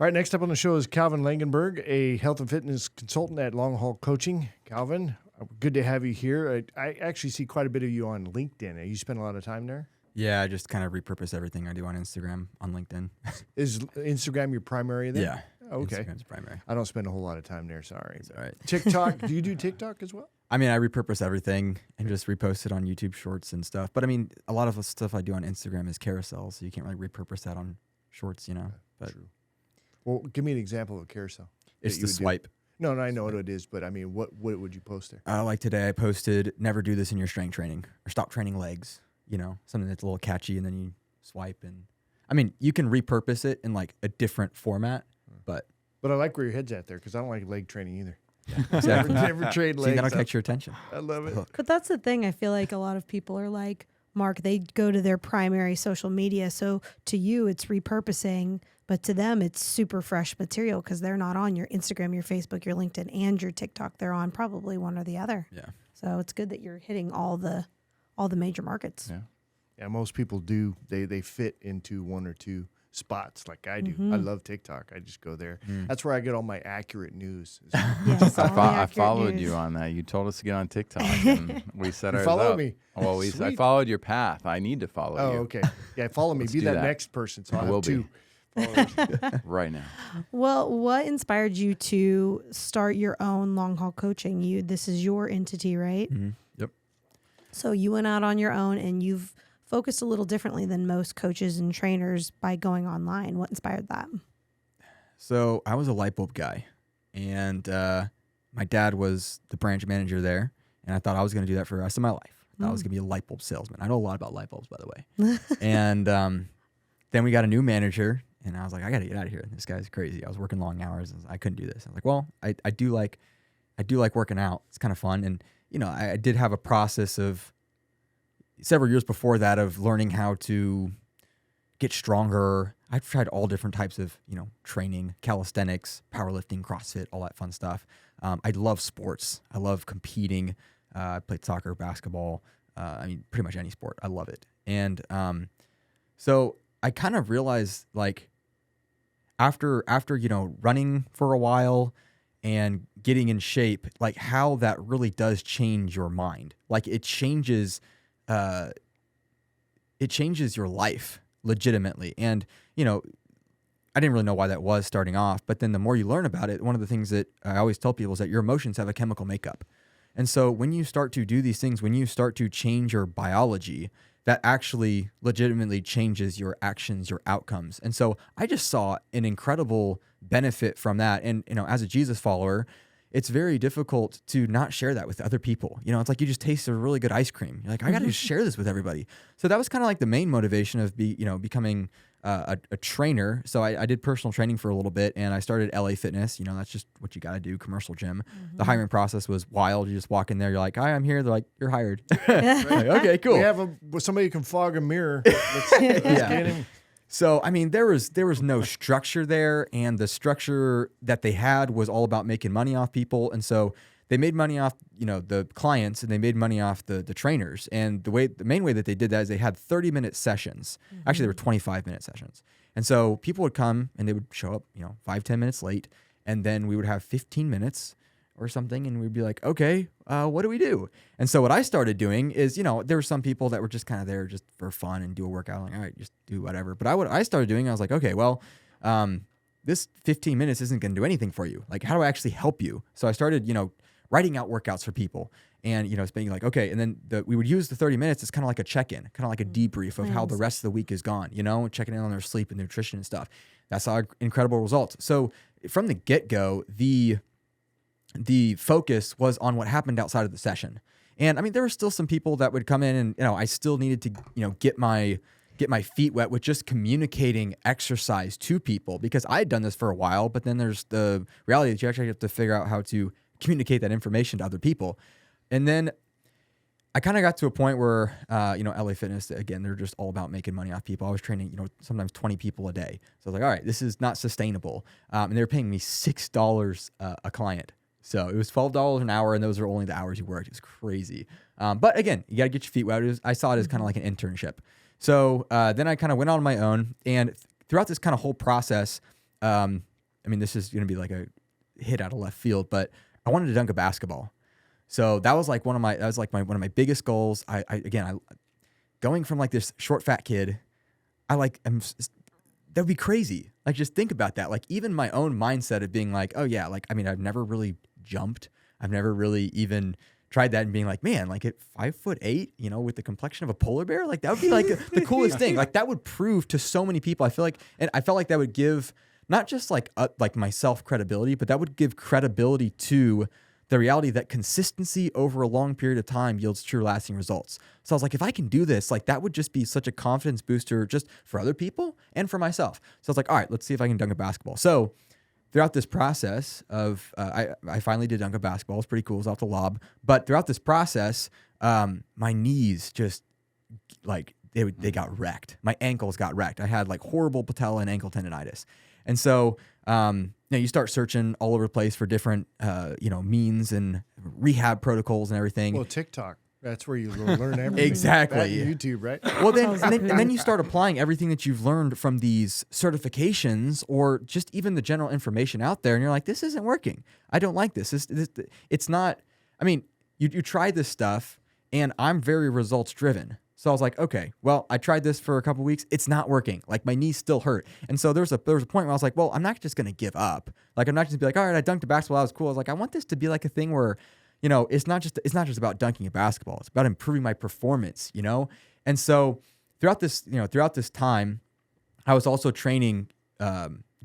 All right, next up on the show is Kalvin Langenberg, a health and fitness consultant at Long Haul Coaching. Kalvin, good to have you here. I actually see quite a bit of you on LinkedIn. You spend a lot of time there? Yeah, I just kind of repurpose everything I do on Instagram, on LinkedIn. Is Instagram your primary then? Yeah. Okay. Instagram's primary. I don't spend a whole lot of time there, sorry. It's all right. TikTok, do you do TikTok as well? I mean, I repurpose everything and just repost it on YouTube Shorts and stuff. But I mean, a lot of the stuff I do on Instagram is carousel, so you can't really repurpose that on Shorts, you know. But True. Well, give me an example of a carousel. it's the swipe. No, I know what it is, but I mean, what would you post there? Like today, I posted, never do this in your strength training, or stop training legs, you know, something that's a little catchy, and then you swipe. And I mean, you can repurpose it in like a different format, but I like where your head's at there because I don't like leg training either. exactly. Never trained So legs. you got to catch your attention. I love it. But that's the thing. I feel like a lot of people are like, Mark, they go to their primary social media. So to you, it's repurposing, but to them, it's super fresh material because they're not on your Instagram, your Facebook, your LinkedIn, and your TikTok. They're on probably one or the other. Yeah. So it's good that you're hitting all the major markets. Yeah. Yeah, most people do. They fit into one or two spots like I do. Mm-hmm. I love TikTok. I just go there. That's where I get all my accurate news. Yes, all the I accurate followed news. you on that. You told us to get on TikTok, and we set You ours follow up. me. Well, I Sweet. followed your path. I need to follow Oh, you okay. Yeah, follow me. Let's Be do that that. next person. So I I'll will have two be. followers. right now. Well, what inspired you to start your own long haul coaching? This is your entity, right? Mm-hmm. Yep. So you went out on your own and you've focused a little differently than most coaches and trainers by going online. What inspired that? So I was a light bulb guy, and my dad was the branch manager there, and I thought I was going to do that for the rest of my life. I thought I was going to be a light bulb salesman. I know a lot about light bulbs, by the way. And then we got a new manager, and I was like, I got to get out of here. This guy's crazy. I was working long hours, and I couldn't do this. I was like, well, I do like working out. It's kind of fun, and you know, I did have a process of several years before that of learning how to get stronger. I've tried all different types of, you know, training, calisthenics, powerlifting, CrossFit, all that fun stuff. I love sports. I love competing. I played soccer, basketball. I mean, pretty much any sport. I love it. And so I kind of realized, like, after you know, running for a while and getting in shape, like how that really does change your mind. Like it changes your life legitimately. And, you know, I didn't really know why that was starting off, but then the more you learn about it, one of the things that I always tell people is that your emotions have a chemical makeup. And so when you start to do these things, when you start to change your biology, that actually legitimately changes your actions, your outcomes. And so I just saw an incredible benefit from that. And, you know, as a Jesus follower, it's very difficult to not share that with other people. You know, it's like you just taste a really good ice cream. You're like, I got to share this with everybody. So that was kind of like the main motivation of becoming a trainer. So I did personal training for a little bit, and I started LA Fitness. You know, that's just what you got to do, commercial gym. The hiring process was wild. You just walk in there, you're like, hi, I'm here. They're like, you're hired. Like, okay, cool. We have somebody who can fog a mirror. Let's get him. So, I mean, there was no structure there, and the structure that they had was all about making money off people. And so they made money off, you know, the clients, and they made money off the trainers. And the main way that they did that is they had 30-minute sessions. Actually, they were 25-minute sessions. And so people would come and they would show up, you know, 5-10 minutes late, and then we would have 15 minutes or something, and we'd be like, okay, what do we do? And so what I started doing is, you know, there were some people that were just kind of there just for fun and do a workout, like, all right, just do whatever. But I started doing, I was like, okay, well, this 15 minutes isn't going to do anything for you. Like, how do I actually help you? So I started, you know, writing out workouts for people, and, you know, it's being like, okay, and then we would use the 30 minutes as kind of like a check-in, kind of like a debrief of how the rest of the week is gone, you know, checking in on their sleep and nutrition and stuff. That saw incredible results. So from the get-go, the focus was on what happened outside of the session. And I mean, there were still some people that would come in, and, you know, I still needed to, you know, get my feet wet with just communicating exercise to people, because I had done this for a while, but then there's the reality that you actually have to figure out how to communicate that information to other people. And then I kind of got to a point where, you know, LA Fitness, again, they're just all about making money off people. I was training, you know, sometimes 20 people a day. So I was like, all right, this is not sustainable. And they were paying me $6 a client. So it was $12 an hour, and those are only the hours you worked. It was crazy. But again, you got to get your feet wet. I saw it as kind of like an internship. So then I kind of went on my own, and throughout this kind of whole process, I mean, this is going to be like a hit out of left field, but I wanted to dunk a basketball. So that was like one of my biggest goals. I going from like this short, fat kid, that would be crazy. Like, just think about that. Like, even my own mindset of being like, oh yeah, like, I mean, I've never really jumped. I've never really even tried that, and being like, man, like at 5'8", you know, with the complexion of a polar bear, like that would be like the coolest thing. Like, that would prove to so many people. I felt like that would give not just like myself credibility, but that would give credibility to the reality that consistency over a long period of time yields true lasting results. So I was like, if I can do this, like that would just be such a confidence booster just for other people and for myself. So I was like, all right, let's see if I can dunk a basketball. So throughout this process of, I finally did dunk a basketball. It was pretty cool. It was off the lob. But throughout this process, my knees just like, they got wrecked. My ankles got wrecked. I had like horrible patella and ankle tendonitis. And so, you start searching all over the place for different, means and rehab protocols and everything. Well, TikTok, that's where you learn everything. Exactly. That and YouTube, right? Well, then you start applying everything that you've learned from these certifications or just even the general information out there. And you're like, this isn't working. I don't like this. It's not, I mean, you try this stuff and I'm very results driven. So I was like, okay, well, I tried this for a couple of weeks. It's not working. Like, my knees still hurt. And so there was a point where I was like, well, I'm not just going to give up. Like, I'm not just be like, all right, I dunked a basketball. That was cool. I was like, I want this to be like a thing where, you know, it's not just about dunking a basketball. It's about improving my performance, you know? And so throughout this time, I was also training,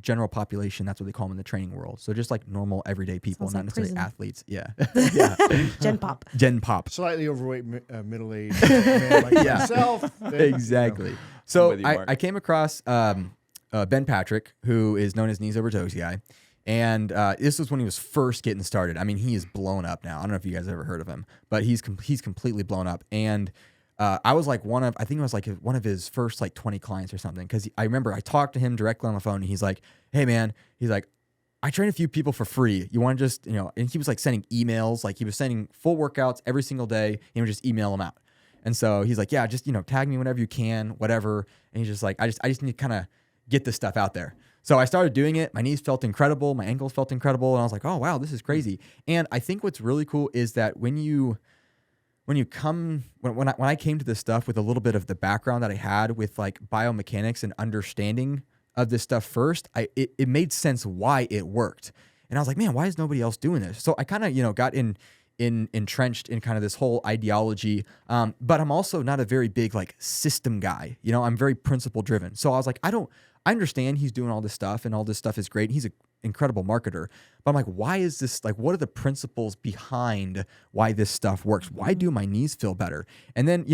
general population. That's what they call them in the training world. So just like normal everyday people, Sounds not like necessarily prison. athletes. Yeah. Yeah. Gen Pop. Slightly overweight, middle-aged man like myself. Exactly. So with you, Marc. I came across Ben Patrick, who is known as Knees Over Toes guy. And this was when he was first getting started. I mean, he is blown up now. I don't know if you guys ever heard of him, but he's completely blown up. And I was like one of his first like 20 clients or something. Cause I remember I talked to him directly on the phone and he's like, hey man, he's like, I train a few people for free. You want to just, and he was like sending emails, like he was sending full workouts every single day and he would just email them out. And so he's like, yeah, just, tag me whenever you can, whatever. And he's just like, I just need to kind of get this stuff out there. So I started doing it. My knees felt incredible. My ankles felt incredible. And I was like, oh, wow, this is crazy. And I think what's really cool is that when I came to this stuff with a little bit of the background that I had with like biomechanics and understanding of this stuff first, it made sense why it worked. And I was like, man, why is nobody else doing this? So I kind of, got entrenched in kind of this whole ideology. But I'm also not a very big like system guy. I'm very principle driven. So I was like, I understand he's doing all this stuff and all this stuff is great. He's an incredible marketer. But I'm like, why is this, like, what are the principles behind why this stuff works? Why do my knees feel better? And then,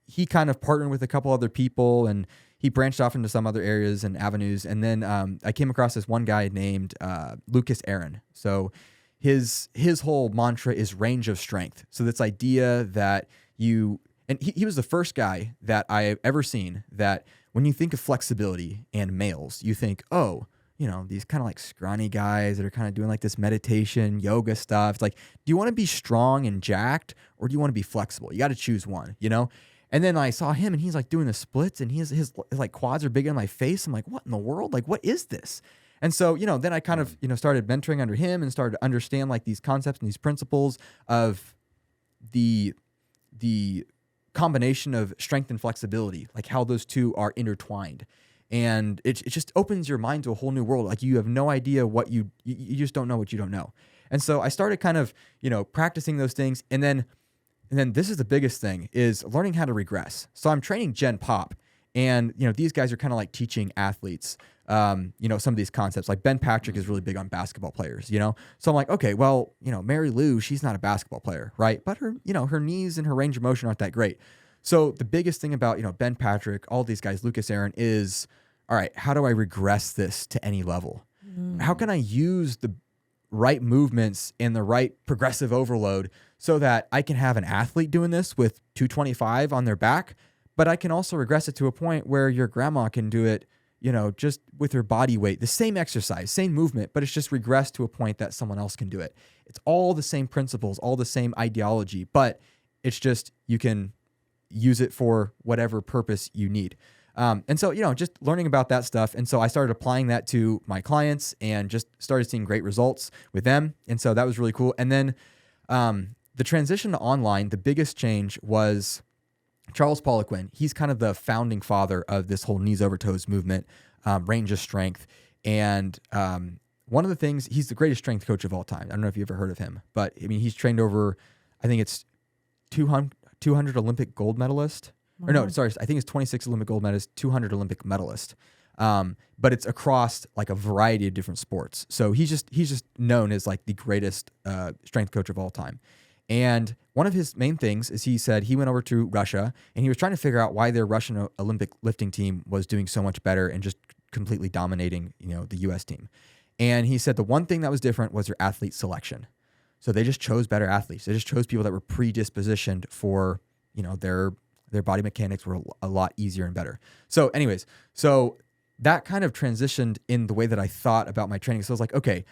he kind of partnered with a couple other people and he branched off into some other areas and avenues. And then I came across this one guy named Lucas Aaron. So his whole mantra is range of strength. So this idea that he was the first guy that I've ever seen that when you think of flexibility and males, you think, oh, these kind of like scrawny guys that are kind of doing like this meditation, yoga stuff. It's like, do you want to be strong and jacked or do you want to be flexible? You got to choose one, And then I saw him and he's like doing the splits and his like quads are bigger than my face. I'm like, what in the world? Like, what is this? And so, then I kind of, started mentoring under him and started to understand like these concepts and these principles of the combination of strength and flexibility, like how those two are intertwined. And it just opens your mind to a whole new world. Like you have no idea what you just don't know what you don't know. And so I started kind of, practicing those things. And then this is the biggest thing is learning how to regress. So I'm training Gen Pop and, these guys are kind of like teaching athletes, some of these concepts. Like Ben Patrick is really big on basketball players, So I'm like, okay, well, Mary Lou, she's not a basketball player, right? But her, her knees and her range of motion aren't that great. So the biggest thing about, Ben Patrick, all these guys, Lucas Aaron, is, all right, how do I regress this to any level? How can I use the right movements and the right progressive overload so that I can have an athlete doing this with 225 on their back, but I can also regress it to a point where your grandma can do it, just with her body weight, the same exercise, same movement, but it's just regressed to a point that someone else can do it. It's all the same principles, all the same ideology, but it's just you can use it for whatever purpose you need. And so, just learning about that stuff. And so I started applying that to my clients and just started seeing great results with them. And so that was really cool. And then the transition to online, the biggest change was Charles Poliquin. He's kind of the founding father of this whole knees over toes movement, range of strength. And one of the things, he's the greatest strength coach of all time. I don't know if you've ever heard of him, but I mean, he's trained over, I think it's 200 Olympic gold medalist. Or no, sorry, I think it's 26 Olympic gold medalist, 200 Olympic medalist. But it's across like a variety of different sports. So he's just known as like the greatest strength coach of all time. And one of his main things is he said he went over to Russia and he was trying to figure out why their Russian Olympic lifting team was doing so much better and just completely dominating, the U.S. team. And he said the one thing that was different was their athlete selection. So they just chose better athletes. They just chose people that were predispositioned for, their body mechanics were a lot easier and better. So anyways, that kind of transitioned in the way that I thought about my training. So I was like, okay,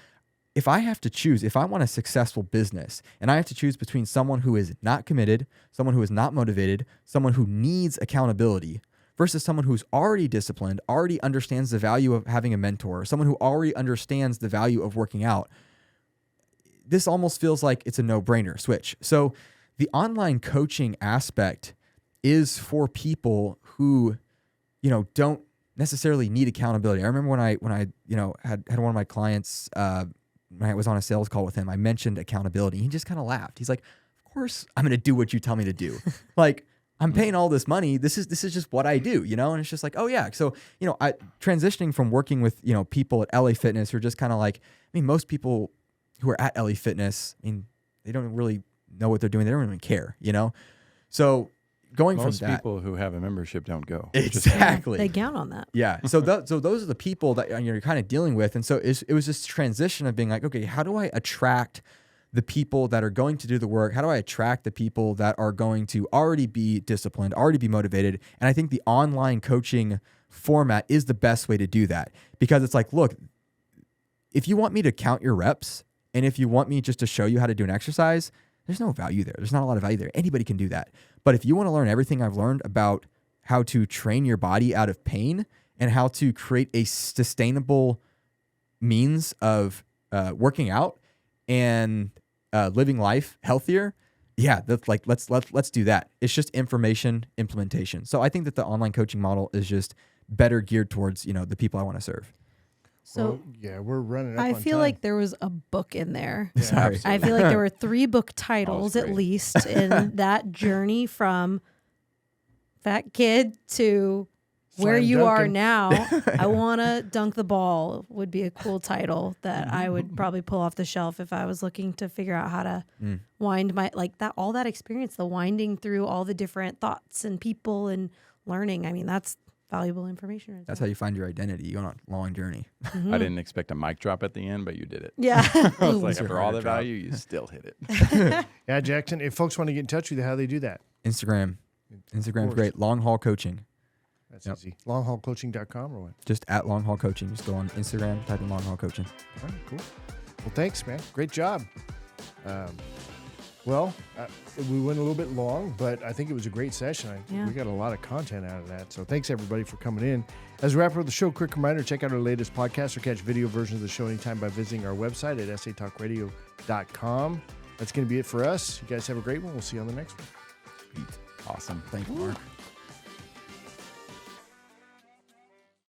if I have to choose, if I want a successful business and I have to choose between someone who is not committed, someone who is not motivated, someone who needs accountability versus someone who's already disciplined, already understands the value of having a mentor, someone who already understands the value of working out, this almost feels like it's a no-brainer switch. So the online coaching aspect is for people who, don't necessarily need accountability. I remember when I had one of my clients, when I was on a sales call with him, I mentioned accountability. He just kind of laughed. He's like, "Of course, I'm going to do what you tell me to do. Like, I'm paying all this money. This is just what I do, And it's just like, oh yeah. So, I transitioning from working with, people at LA Fitness who are just kind of like, most people who are at LA Fitness, they don't really know what they're doing. They don't even care, So going Most from that, people who have a membership don't go. Exactly. They count on that. Yeah. So those are the people that you're kind of dealing with. And so it was this transition of being like, okay, how do I attract the people that are going to do the work? How do I attract the people that are going to already be disciplined, already be motivated? And I think the online coaching format is the best way to do that, because it's like, look, if you want me to count your reps and if you want me just to show you how to do an exercise, there's no value there. There's not a lot of value there. Anybody can do that. But if you want to learn everything I've learned about how to train your body out of pain and how to create a sustainable means of working out and living life healthier, yeah, that's like let's do that. It's just information implementation. So I think that the online coaching model is just better geared towards the people I want to serve. So we're running up I on feel time. like there was a book in there. Yeah, sorry. I feel like there were 3 book titles at great. least in that journey from fat kid to where Slam you are dunking. now. I want to dunk the ball would be a cool title that I would probably pull off the shelf if I was looking to figure out how to wind all that experience, the winding through all the different thoughts and people and learning. I mean, that's valuable information. Right That's there. how you find your identity. You go on a long journey. I didn't expect a mic drop at the end, but you did it. Yeah. I was like, These are after all harder the drop. value, you still hit it. Yeah, Jackson, if folks want to get in touch with you, how do they do that? Instagram's course. great. Long haul coaching. That's Yep. easy. Longhaulcoaching.com or what? Just at long haul coaching. Just go on Instagram, type in long haul coaching. All right, cool. Well, thanks, man. Great job. We went a little bit long, but I think it was a great session. Yeah. We got a lot of content out of that. So thanks, everybody, for coming in. As we wrap up the show, quick reminder, check out our latest podcast or catch video versions of the show anytime by visiting our website at satalkradio.com. That's going to be it for us. You guys have a great one. We'll see you on the next one. Awesome. Thank you, Mark.